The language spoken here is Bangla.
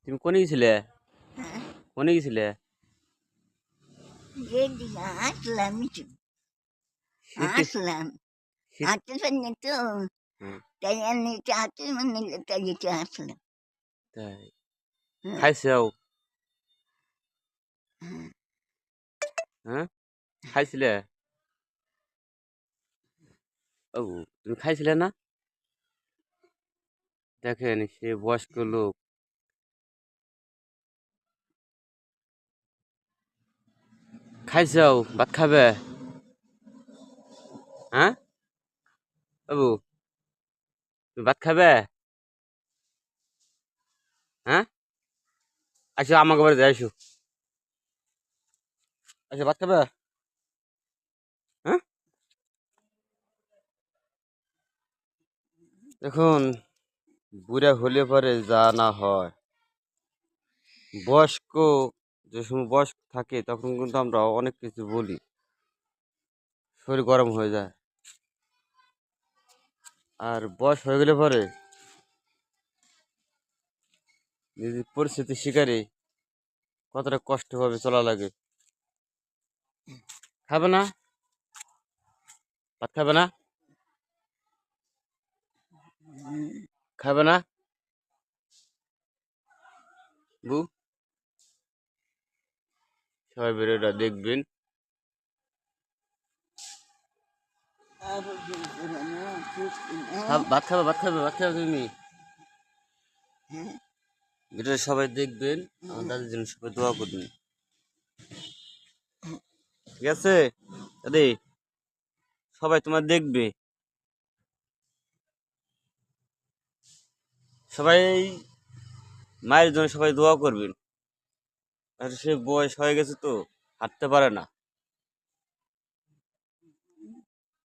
তুমি কোনে গেছিলে? হ্যাঁ, কোনে গেছিলে? যেদিকে আসলাম একটু শীতে আসলাম শীত হাঁটতে পারিনি তো হুম, তাই আমি একটু হাঁটতে মানে তাই একটু আসলাম। তাই হ্যাঁ, খাইছাও? হ্যাঁ, হ্যাঁ খাইছিলে? ও তুমি খাইছিলে না? দেখেন সে বয়স্ক লোক খাইছাও ভাত খাবে? হ্যাঁ বাবু তুমি ভাত খাবে? হ্যাঁ আসো আমাকে বাড়িতে আসো। আসো ভাত খাবে? হ্যাঁ দেখুন বুড়া হলে পরে যা না হয় বয়স্ক যে সময় বয়স্ক থাকে তখন কিন্তু আমরা অনেক কিছু বলি, শরীর গরম হয়ে যায়। আর বয়স হয়ে গেলে পরে নিজের পরিস্থিতির শিকারে কতটা কষ্টভাবে চলা লাগে। খাবে না? ভাত খাবে না? খাবে না বউ? সবাই ভিডিওটা দেখবেন। আরো বলবো না, বুঝছি না। ভাত খাবে, ভাত খাবে, ভাত খাবে তুমি? হ্যাঁ, ভিডিওটা সবাই দেখবেন, আমার দাদির জন্য সবাই দোয়া করবেন। ঠিক আছে দাদি? সবাই তোমার দেখবে, সবাই মায়ের জন্য সবাই দোয়া করবেন। আর সে বয়স হয়ে গেছে তো হাঁটতে পারে না।